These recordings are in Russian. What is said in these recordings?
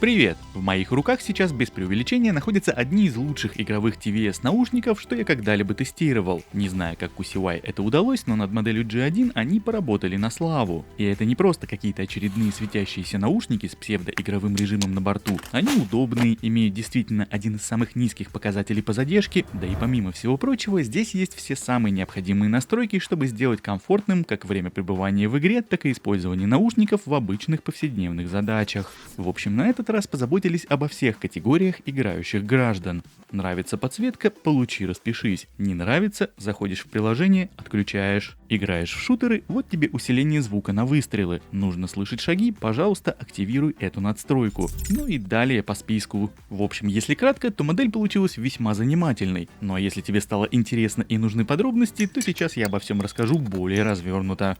Привет! В моих руках сейчас без преувеличения находятся одни из лучших игровых TVS наушников, что я когда-либо тестировал. Не знаю, как QCY это удалось, но над моделью G1 они поработали на славу. И это не просто какие-то очередные светящиеся наушники с псевдоигровым режимом на борту. Они удобные, имеют действительно один из самых низких показателей по задержке, да и помимо всего прочего, здесь есть все самые необходимые настройки, чтобы сделать комфортным как время пребывания в игре, так и использование наушников в обычных повседневных задачах. В общем, на этот раз позаботились обо всех категориях играющих граждан. Нравится подсветка — получи, распишись. Не нравится — заходишь в приложение, отключаешь. Играешь в шутеры — вот тебе усиление звука на выстрелы. Нужно слышать шаги — пожалуйста, активируй эту надстройку. Ну и далее по списку. В общем, если кратко, то модель получилась весьма занимательной. Ну а если тебе стало интересно и нужны подробности, то сейчас я обо всем расскажу более развернуто.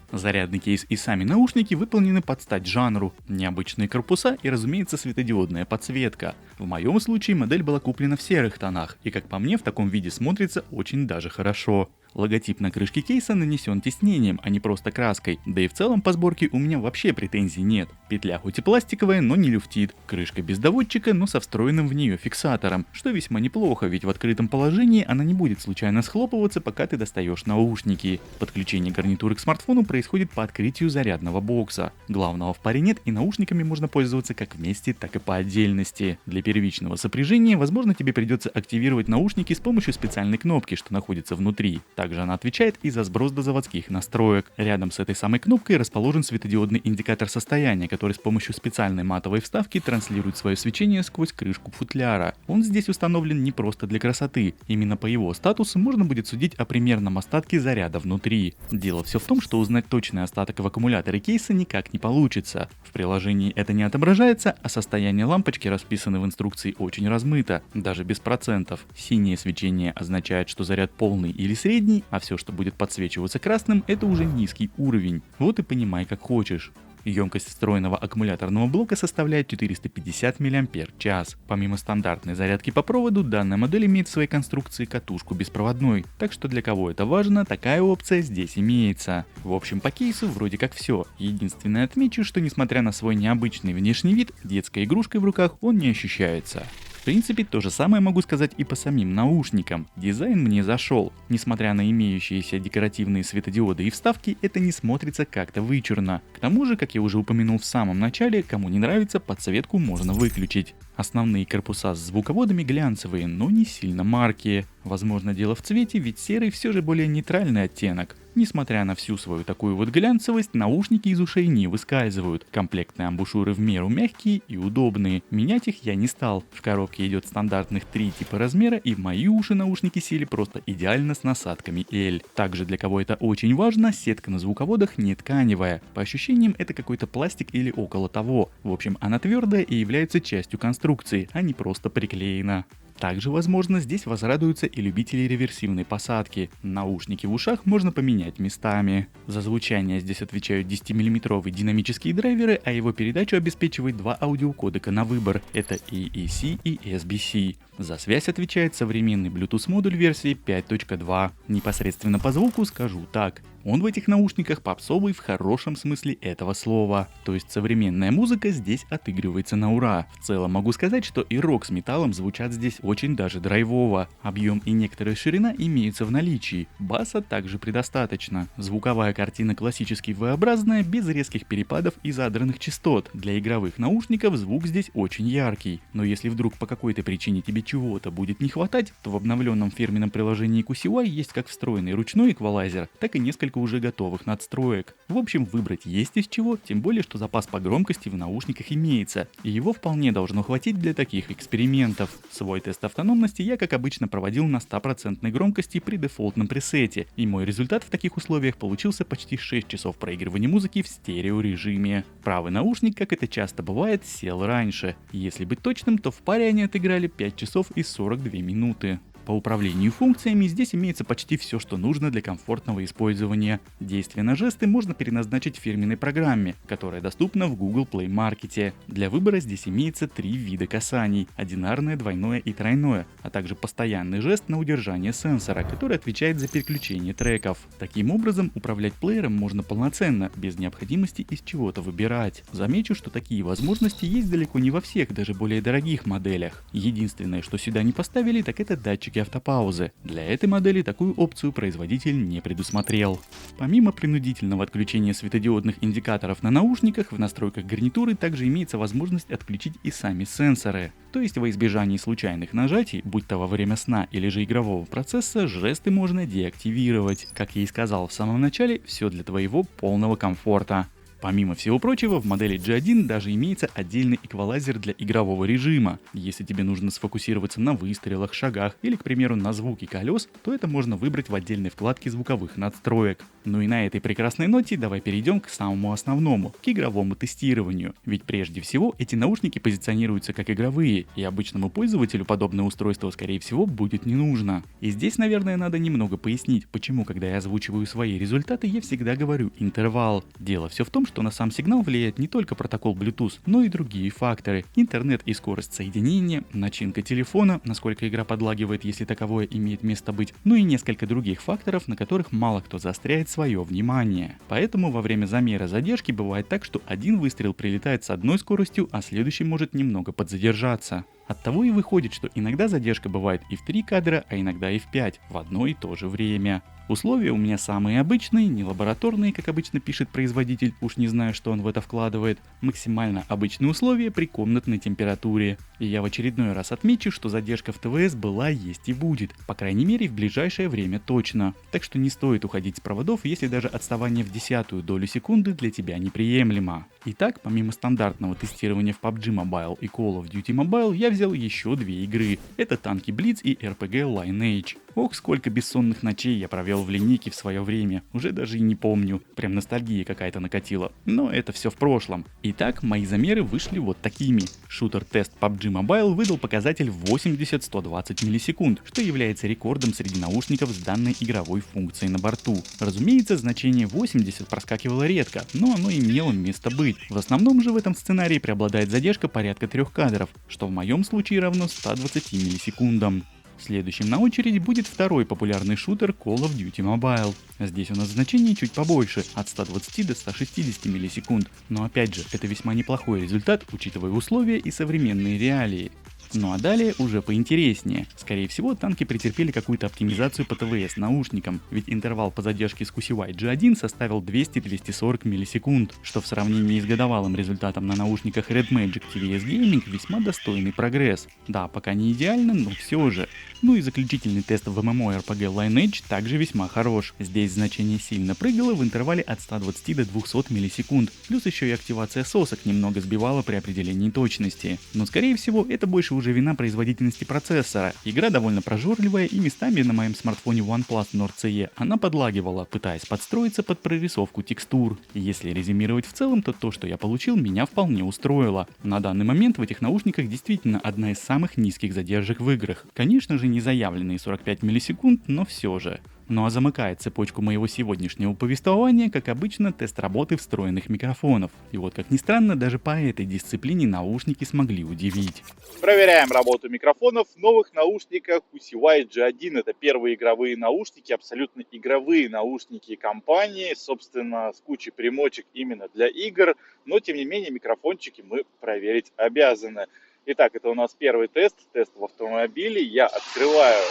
Зарядный кейс и сами наушники выполнены под стать жанру, необычные корпуса и, разумеется, светодиодная подсветка. В моем случае модель была куплена в серых тонах, и как по мне в таком виде смотрится очень даже хорошо. Логотип на крышке кейса нанесен тиснением, а не просто краской, да и в целом по сборке у меня вообще претензий нет. Петля хоть и пластиковая, но не люфтит, крышка без доводчика, но со встроенным в нее фиксатором, что весьма неплохо, ведь в открытом положении она не будет случайно схлопываться, пока ты достаешь наушники. Подключение гарнитуры к смартфону происходит по открытию зарядного бокса. Главного в паре нет, и наушниками можно пользоваться как вместе, так и по отдельности. Для первичного сопряжения, возможно, тебе придется активировать наушники с помощью специальной кнопки, что находится внутри. Также она отвечает и за сброс до заводских настроек. Рядом с этой самой кнопкой расположен светодиодный индикатор состояния, который с помощью специальной матовой вставки транслирует свое свечение сквозь крышку футляра. Он здесь установлен не просто для красоты. Именно по его статусу можно будет судить о примерном остатке заряда внутри. Дело все в том, что узнать точный остаток в аккумуляторе кейса никак не получится. В приложении это не отображается, а состояние лампочки расписано в инструкции очень размыто, даже без процентов. Синее свечение означает, что заряд полный или средний, а все, что будет подсвечиваться красным, это уже низкий уровень. Вот и понимай, как хочешь. Емкость встроенного аккумуляторного блока составляет 450 мАч. Помимо стандартной зарядки по проводу, данная модель имеет в своей конструкции катушку беспроводной, так что для кого это важно, такая опция здесь имеется. В общем, по кейсу вроде как все. Единственное, отмечу, что несмотря на свой необычный внешний вид, детской игрушкой в руках он не ощущается. В принципе, то же самое могу сказать и по самим наушникам. Дизайн мне зашел. Несмотря на имеющиеся декоративные светодиоды и вставки, это не смотрится как-то вычурно. К тому же, как я уже упомянул в самом начале, кому не нравится, подсветку можно выключить. Основные корпуса с звуководами глянцевые, но не сильно маркие. Возможно, дело в цвете, ведь серый все же более нейтральный оттенок. Несмотря на всю свою такую вот глянцевость, наушники из ушей не выскальзывают. Комплектные амбушюры в меру мягкие и удобные. Менять их я не стал. В коробке идет стандартных 3 типа размера, и в мои уши наушники сели просто идеально с насадками L. Также для кого это очень важно, сетка на звуководах не тканевая. По ощущениям это какой-то пластик или около того. В общем, она твердая и является частью конструкции, а не просто приклеена. Также, возможно, здесь возрадуются и любители реверсивной посадки. Наушники в ушах можно поменять местами. За звучание здесь отвечают 10-мм динамические драйверы, а его передачу обеспечивает два аудиокодека на выбор. Это AAC и SBC. За связь отвечает современный Bluetooth модуль версии 5.2. Непосредственно по звуку скажу так. Он в этих наушниках попсовый в хорошем смысле этого слова. То есть современная музыка здесь отыгрывается на ура. В целом могу сказать, что и рок с металлом звучат здесь очень даже драйвово. Объем и некоторая ширина имеются в наличии. Баса также предостаточно. Звуковая картина классически V-образная, без резких перепадов и задранных частот. Для игровых наушников звук здесь очень яркий. Но если вдруг по какой-то причине тебе чего-то будет не хватать, то в обновленном фирменном приложении QCY есть как встроенный ручной эквалайзер, так и несколько уже готовых надстроек. В общем, выбрать есть из чего, тем более, что запас по громкости в наушниках имеется, и его вполне должно хватить для таких экспериментов. Свой тест автономности я, как обычно, проводил на 100% громкости при дефолтном пресете, и мой результат в таких условиях получился почти 6 часов проигрывания музыки в стереорежиме. Правый наушник, как это часто бывает, сел раньше. Если быть точным, то в паре они отыграли 5 часов и 42 минуты. По управлению функциями здесь имеется почти все, что нужно для комфортного использования. Действия на жесты можно переназначить в фирменной программе, которая доступна в Google Play Market. Для выбора здесь имеется 3 вида касаний: одинарное, двойное и тройное, а также постоянный жест на удержание сенсора, который отвечает за переключение треков. Таким образом, управлять плеером можно полноценно, без необходимости из чего-то выбирать. Замечу, что такие возможности есть далеко не во всех, даже более дорогих моделях. Единственное, что сюда не поставили, так это датчики автопаузы. Для этой модели такую опцию производитель не предусмотрел. Помимо принудительного отключения светодиодных индикаторов на наушниках, в настройках гарнитуры также имеется возможность отключить и сами сенсоры. То есть во избежании случайных нажатий, будь то во время сна или же игрового процесса, жесты можно деактивировать. Как я и сказал в самом начале, все для твоего полного комфорта. Помимо всего прочего, в модели G1 даже имеется отдельный эквалайзер для игрового режима. Если тебе нужно сфокусироваться на выстрелах, шагах или, к примеру, на звуке колес, то это можно выбрать в отдельной вкладке звуковых надстроек. Ну и на этой прекрасной ноте давай перейдем к самому основному, к игровому тестированию. Ведь прежде всего эти наушники позиционируются как игровые, и обычному пользователю подобное устройство, скорее всего, будет не нужно. И здесь, наверное, надо немного пояснить, почему, когда я озвучиваю свои результаты, я всегда говорю интервал. Дело все в том, что на сам сигнал влияет не только протокол Bluetooth, но и другие факторы: интернет и скорость соединения, начинка телефона, насколько игра подлагивает, если таковое имеет место быть, ну и несколько других факторов, на которых мало кто заостряет свое внимание. Поэтому во время замера задержки бывает так, что один выстрел прилетает с одной скоростью, а следующий может немного подзадержаться. Оттого и выходит, что иногда задержка бывает и в 3 кадра, а иногда и в 5 в одно и то же время. Условия у меня самые обычные, не лабораторные, как обычно пишет производитель, уж не знаю, что он в это вкладывает. Максимально обычные условия при комнатной температуре. И я в очередной раз отмечу, что задержка в ТВС была, есть и будет, по крайней мере в ближайшее время точно. Так что не стоит уходить с проводов, если даже отставание в 1/10 долю секунды для тебя неприемлемо. Итак, помимо стандартного тестирования в PUBG Mobile и Call of Duty Mobile, я взял еще 2 игры. Это танки Blitz и RPG Lineage. Ох, сколько бессонных ночей я провел в линейке в свое время, уже даже и не помню, прям ностальгия какая-то накатила, но это все в прошлом. Итак, мои замеры вышли вот такими. Шутер-тест PUBG Mobile выдал показатель 80-120 миллисекунд, что является рекордом среди наушников с данной игровой функцией на борту. Разумеется, значение 80 проскакивало редко, но оно имело место быть. В основном же в этом сценарии преобладает задержка порядка 3 кадров, что в моем случае равно 120 миллисекундам. Следующим на очереди будет второй популярный шутер Call of Duty Mobile. Здесь у нас значение чуть побольше, от 120 до 160 миллисекунд, но опять же, это весьма неплохой результат, учитывая условия и современные реалии. Ну а далее уже поинтереснее. Скорее всего, танки претерпели какую-то оптимизацию по ТВС наушникам, ведь интервал по задержке с QCY G1 составил 200-240 миллисекунд, что в сравнении с годовалым результатом на наушниках Red Magic TVS Gaming весьма достойный прогресс. Да, пока не идеально, но все же. Ну и заключительный тест в MMORPG Lineage также весьма хорош. Здесь значение сильно прыгало в интервале от 120 до 200 миллисекунд, плюс еще и активация сосок немного сбивала при определении точности. Но скорее всего это больше уже вина производительности процессора. Игра довольно прожорливая, и местами на моем смартфоне OnePlus Nord CE она подлагивала, пытаясь подстроиться под прорисовку текстур. И если резюмировать в целом, то то, что я получил, меня вполне устроило. На данный момент в этих наушниках действительно одна из самых низких задержек в играх. Конечно же, не заявленные 45 миллисекунд, но все же. Ну а замыкает цепочку моего сегодняшнего повествования, как обычно, тест работы встроенных микрофонов. И вот как ни странно, даже по этой дисциплине наушники смогли удивить. Проверяем работу микрофонов в новых наушниках QCY G1. Это первые игровые наушники, абсолютно игровые наушники компании, собственно, с кучей примочек именно для игр, но тем не менее микрофончики мы проверить обязаны. Итак, это у нас первый тест в автомобиле. Я открываю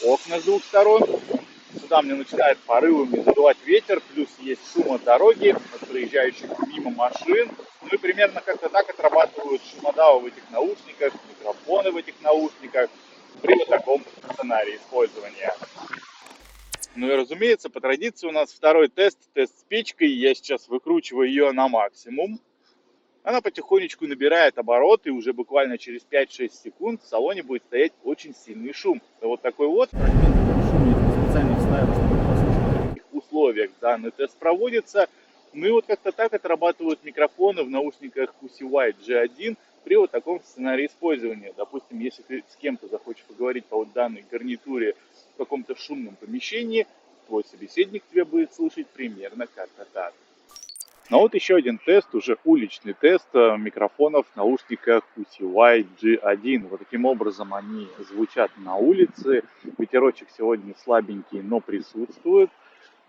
окна с двух сторон. Сюда мне начинает порывами задувать ветер, плюс есть шум от дороги, от проезжающих мимо машин. Ну и примерно как-то так отрабатывают шумодавы в этих наушниках, микрофоны в этих наушниках при вот таком сценарии использования. Ну и разумеется, по традиции у нас второй тест с печкой. Я сейчас выкручиваю ее на максимум. Она потихонечку набирает обороты, и уже буквально через 5-6 секунд в салоне будет стоять очень сильный шум. Вот такой вот. В каких условиях данный тест проводится. Ну и вот как-то так отрабатывают микрофоны в наушниках QCY G1. при вот таком сценарии использования. Допустим, если ты с кем-то захочешь поговорить по вот данной гарнитуре в каком-то шумном помещении, твой собеседник тебя будет слышать примерно как-то так. Но вот еще один тест, уже уличный тест микрофонов в наушниках UCY G1. Вот таким образом они звучат на улице. Ветерочек сегодня слабенький, но присутствует.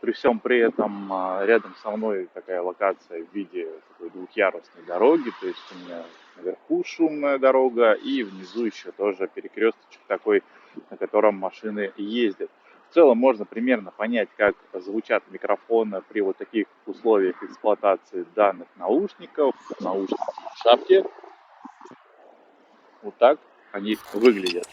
При всем при этом рядом со мной такая локация в виде такой двухъярусной дороги. То есть у меня наверху шумная дорога и внизу еще тоже перекресточек такой, на котором машины ездят. В целом можно примерно понять, как звучат микрофоны при вот таких условиях эксплуатации данных наушников. Наушники в шапке. Вот так они выглядят.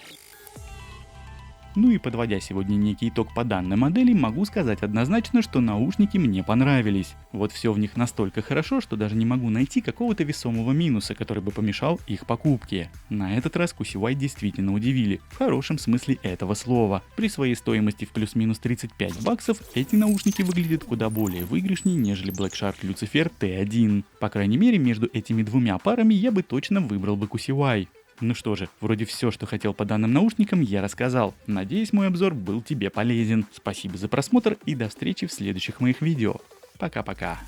Ну и подводя сегодня некий итог по данной модели, могу сказать однозначно, что наушники мне понравились. Вот все в них настолько хорошо, что даже не могу найти какого-то весомого минуса, который бы помешал их покупке. На этот раз QCY действительно удивили, в хорошем смысле этого слова. При своей стоимости в плюс-минус $35 эти наушники выглядят куда более выигрышнее, нежели Black Shark Lucifer T1. По крайней мере, между этими двумя парами я бы точно выбрал бы QCY. Ну что же, вроде все, что хотел по данным наушникам, я рассказал. Надеюсь, мой обзор был тебе полезен. Спасибо за просмотр и до встречи в следующих моих видео. Пока-пока.